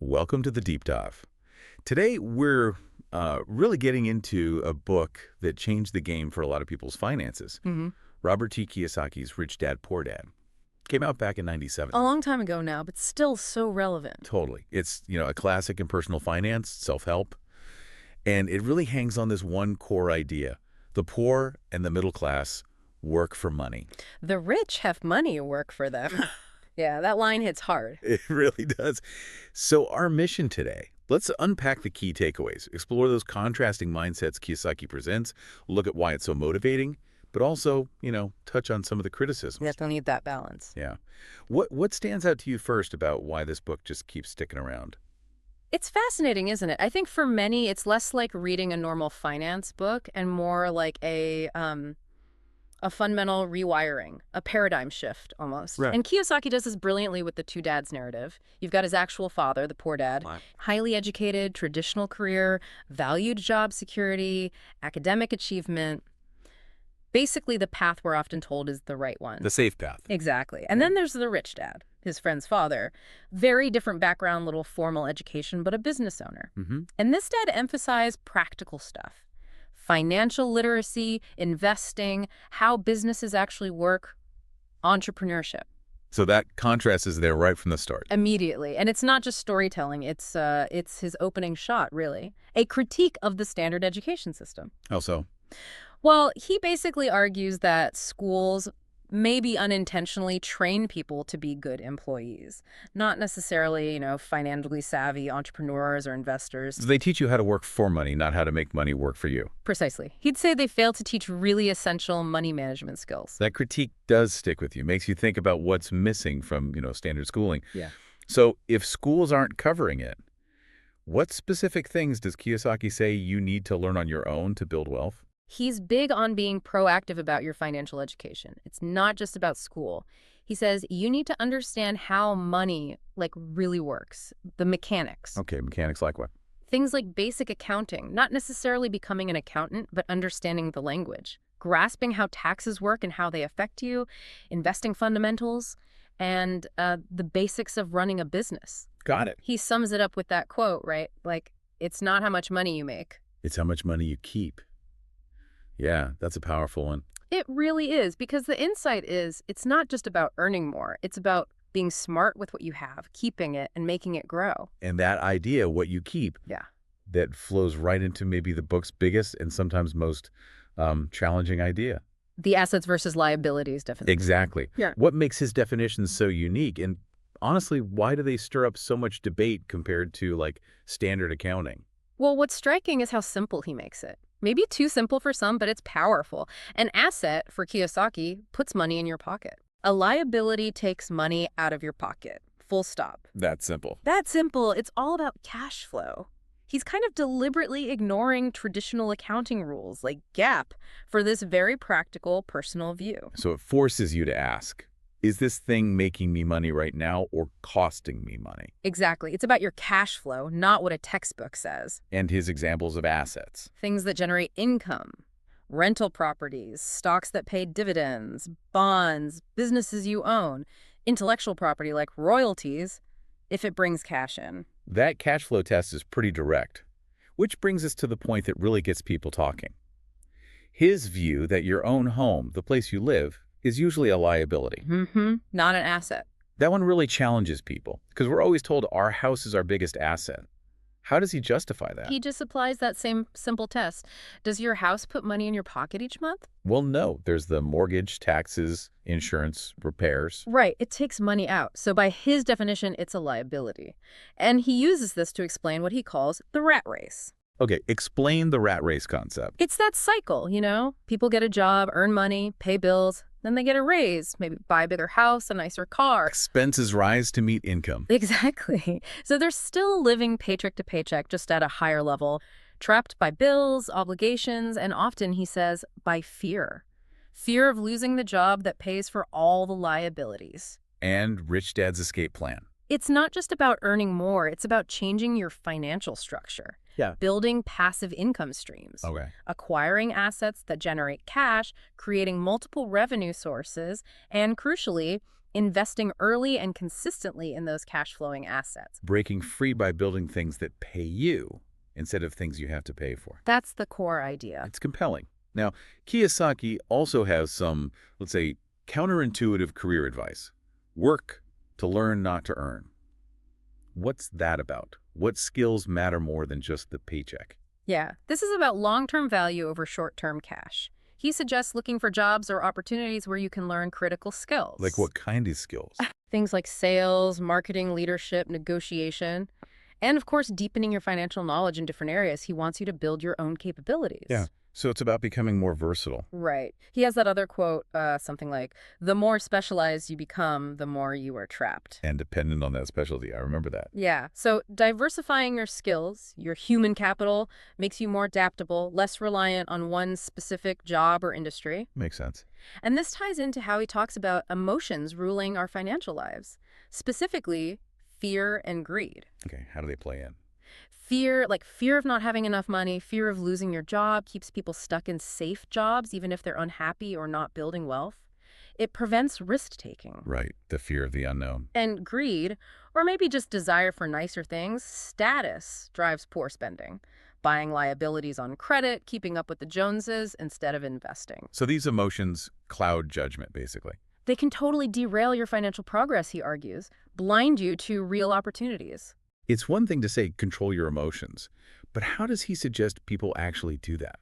Welcome to the Deep Dive. Today, we're really getting into a book that changed the game for a lot of people's finances. Robert T. Kiyosaki's Rich Dad, Poor Dad. Came out back in '97. A long time ago now, but still so relevant. Totally. It's, a classic in personal finance, self-help. And it really hangs on this one core idea. The poor and the middle class work for money. The rich have money work for them. Yeah, that line hits hard. It really does. So our mission today, let's unpack the key takeaways, explore those contrasting mindsets Kiyosaki presents, look at why it's so motivating, but also, touch on some of the criticisms. You definitely need that balance. Yeah. What stands out to you first about why this book just keeps sticking around? It's fascinating, isn't it? I think for many, it's less like reading a normal finance book and more like a fundamental rewiring, a paradigm shift almost. Right. And Kiyosaki does this brilliantly with the two dads narrative. You've got his actual father, the poor dad, highly educated, traditional career, valued job security, academic achievement. Basically, the path we're often told is the right one. The safe path. Exactly. And then there's the rich dad, his friend's father. Very different background, little formal education, but a business owner. And this dad emphasized practical stuff. Financial literacy, investing, how businesses actually work, entrepreneurship. So that contrast is there right from the start. Immediately. And it's not just storytelling. It's his opening shot, really. A critique of the standard education system. How so? Well, he basically argues that schools maybe unintentionally train people to be good employees, not necessarily, financially savvy entrepreneurs or investors. So they teach you how to work for money, not how to make money work for you. Precisely. He'd say they fail to teach really essential money management skills. That critique does stick with you, makes you think about what's missing from, standard schooling. Yeah. So if schools aren't covering it, what specific things does Kiyosaki say you need to learn on your own to build wealth? He's big on being proactive about your financial education. It's not just about school. He says you need to understand how money, really works, the mechanics. Okay, mechanics like what? Things like basic accounting, not necessarily becoming an accountant, but understanding the language, grasping how taxes work and how they affect you, investing fundamentals, and the basics of running a business. Got it. He sums it up with that quote, right? It's not how much money you make. It's how much money you keep. Yeah, that's a powerful one. It really is, because the insight is it's not just about earning more. It's about being smart with what you have, keeping it, and making it grow. And that idea, what you keep, that flows right into maybe the book's biggest and sometimes most challenging idea. The assets versus liabilities definition. Exactly. Yeah. What makes his definition so unique? And honestly, why do they stir up so much debate compared to, standard accounting? Well, what's striking is how simple he makes it. Maybe too simple for some, but it's powerful. An asset, for Kiyosaki, puts money in your pocket. A liability takes money out of your pocket. Full stop. That's simple. That simple. It's all about cash flow. He's kind of deliberately ignoring traditional accounting rules like GAAP for this very practical personal view. So it forces you to ask, is this thing making me money right now or costing me money? Exactly. It's about your cash flow, not what a textbook says. And his examples of assets. Things that generate income, rental properties, stocks that pay dividends, bonds, businesses you own, intellectual property like royalties, if it brings cash in. That cash flow test is pretty direct, which brings us to the point that really gets people talking. His view that your own home, the place you live, is usually a liability. Not an asset. That one really challenges people because we're always told our house is our biggest asset. How does he justify that? He just applies that same simple test. Does your house put money in your pocket each month? Well, no. There's the mortgage, taxes, insurance, repairs. Right. It takes money out. So by his definition, it's a liability. And he uses this to explain what he calls the rat race. Okay, explain the rat race concept. It's that cycle, People get a job, earn money, pay bills, then they get a raise, maybe buy a bigger house, a nicer car. Expenses rise to meet income. Exactly. So they're still living paycheck to paycheck, just at a higher level, trapped by bills, obligations, and often, he says, by fear. Fear of losing the job that pays for all the liabilities. And Rich Dad's escape plan. It's not just about earning more. It's about changing your financial structure. Yeah. Building passive income streams. Okay. Acquiring assets that generate cash, creating multiple revenue sources, and crucially, investing early and consistently in those cash-flowing assets. Breaking free by building things that pay you instead of things you have to pay for. That's the core idea. It's compelling. Now, Kiyosaki also has some, let's say, counterintuitive career advice. Work to learn, not to earn. What's that about? What skills matter more than just the paycheck? Yeah, this is about long-term value over short-term cash. He suggests looking for jobs or opportunities where you can learn critical skills. Like what kind of skills? Things like sales, marketing, leadership, negotiation, and of course, deepening your financial knowledge in different areas. He wants you to build your own capabilities. Yeah. So it's about becoming more versatile. Right. He has that other quote, something like, the more specialized you become, the more you are trapped. And dependent on that specialty. I remember that. Yeah. So diversifying your skills, your human capital, makes you more adaptable, less reliant on one specific job or industry. Makes sense. And this ties into how he talks about emotions ruling our financial lives, specifically fear and greed. Okay, how do they play in? Fear, like fear of not having enough money, fear of losing your job, keeps people stuck in safe jobs, even if they're unhappy or not building wealth. It prevents risk-taking. Right, the fear of the unknown. And greed, or maybe just desire for nicer things, status drives poor spending. Buying liabilities on credit, keeping up with the Joneses instead of investing. So these emotions cloud judgment, basically. They can totally derail your financial progress, he argues, blind you to real opportunities. It's one thing to say control your emotions, but how does he suggest people actually do that?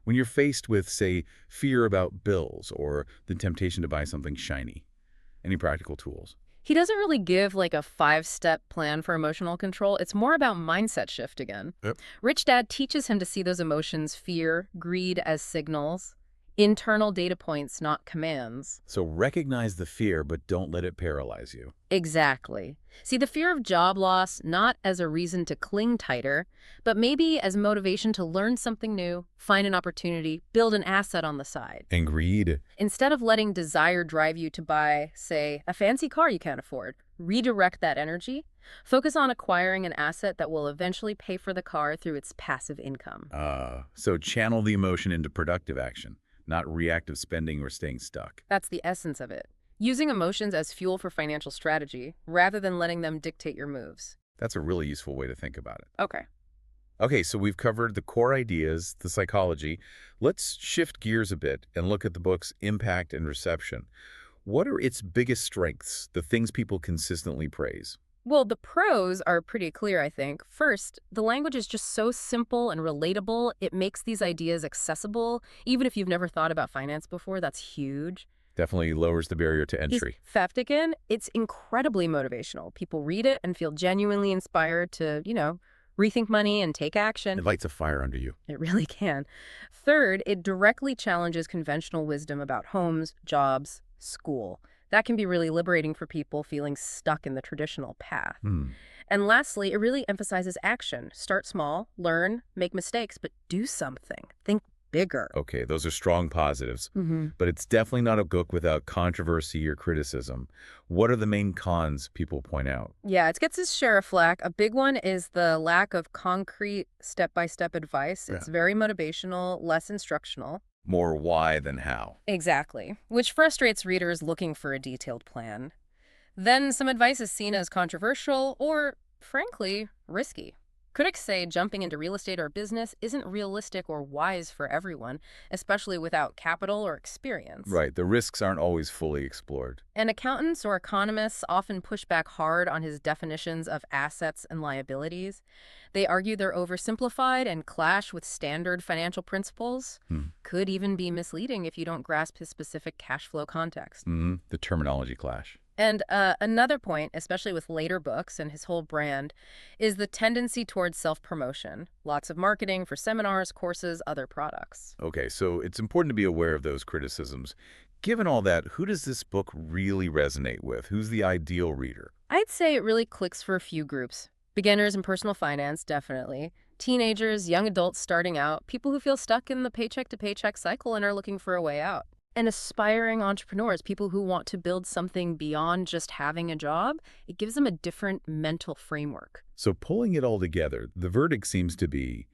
When you're faced with, say, fear about bills or the temptation to buy something shiny, any practical tools? He doesn't really give like a 5-step plan for emotional control. It's more about mindset shift again. Yep. Rich Dad teaches him to see those emotions, fear, greed, as signals, internal data points, not commands. So recognize the fear, but don't let it paralyze you. Exactly. See the fear of job loss not as a reason to cling tighter, but maybe as motivation to learn something new, find an opportunity, build an asset on the side. And greed. Instead of letting desire drive you to buy, say, a fancy car you can't afford, redirect that energy. Focus on acquiring an asset that will eventually pay for the car through its passive income. So channel the emotion into productive action, not reactive spending or staying stuck. That's the essence of it. Using emotions as fuel for financial strategy, rather than letting them dictate your moves. That's a really useful way to think about it. Okay. Okay, so we've covered the core ideas, the psychology. Let's shift gears a bit and look at the book's impact and reception. What are its biggest strengths, the things people consistently praise? Well, the pros are pretty clear, I think. First, the language is just so simple and relatable. It makes these ideas accessible. Even if you've never thought about finance before, that's huge. Definitely lowers the barrier to entry. Faftigan, it's incredibly motivational. People read it and feel genuinely inspired to, rethink money and take action. It lights a fire under you. It really can. Third, it directly challenges conventional wisdom about homes, jobs, school. That can be really liberating for people feeling stuck in the traditional path. And lastly, it really emphasizes action. Start small, learn, make mistakes, but do something. Think bigger. Okay, those are strong positives, Mm-hmm. but it's definitely not a book without controversy or criticism. What are the main cons people point out? Yeah, it gets its share of flack. A big one is the lack of concrete step-by-step advice. It's very motivational, less instructional. More why than how. Exactly, which frustrates readers looking for a detailed plan. Then some advice is seen as controversial or, frankly, risky. Critics say jumping into real estate or business isn't realistic or wise for everyone, especially without capital or experience. Right, the risks aren't always fully explored. And accountants or economists often push back hard on his definitions of assets and liabilities. They argue they're oversimplified and clash with standard financial principles. Could even be misleading if you don't grasp his specific cash flow context. The terminology clash. And another point, especially with later books and his whole brand, is the tendency towards self-promotion. Lots of marketing for seminars, courses, other products. Okay, so it's important to be aware of those criticisms. Given all that, who does this book really resonate with? Who's the ideal reader? I'd say it really clicks for a few groups. Beginners in personal finance, definitely. Teenagers, young adults starting out, people who feel stuck in the paycheck-to-paycheck cycle and are looking for a way out. And aspiring entrepreneurs, people who want to build something beyond just having a job. It gives them a different mental framework. So pulling it all together, the verdict seems to be,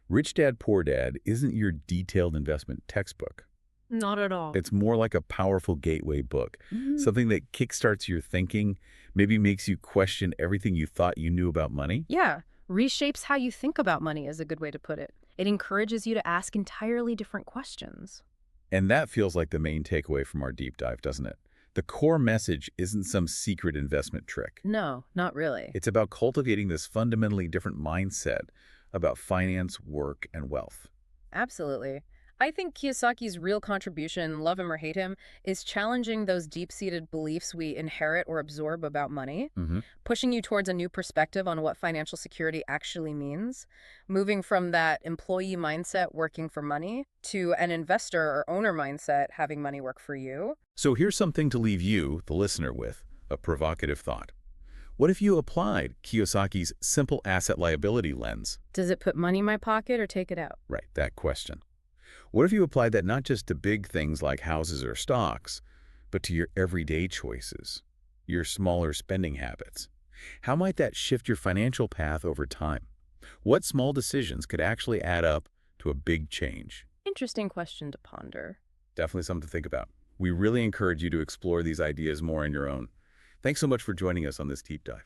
Rich Dad, Poor Dad isn't your detailed investment textbook. Not at all. It's more like a powerful gateway book, something that kickstarts your thinking, maybe makes you question everything you thought you knew about money. Yeah, reshapes how you think about money is a good way to put it. It encourages you to ask entirely different questions. And that feels like the main takeaway from our deep dive, doesn't it? The core message isn't some secret investment trick. No, not really. It's about cultivating this fundamentally different mindset about finance, work, and wealth. Absolutely. I think Kiyosaki's real contribution, love him or hate him, is challenging those deep-seated beliefs we inherit or absorb about money, pushing you towards a new perspective on what financial security actually means, moving from that employee mindset working for money to an investor or owner mindset having money work for you. So here's something to leave you, the listener, with a provocative thought. What if you applied Kiyosaki's simple asset liability lens? Does it put money in my pocket or take it out? Right, that question. What if you applied that not just to big things like houses or stocks, but to your everyday choices, your smaller spending habits? How might that shift your financial path over time? What small decisions could actually add up to a big change? Interesting question to ponder. Definitely something to think about. We really encourage you to explore these ideas more on your own. Thanks so much for joining us on this deep dive.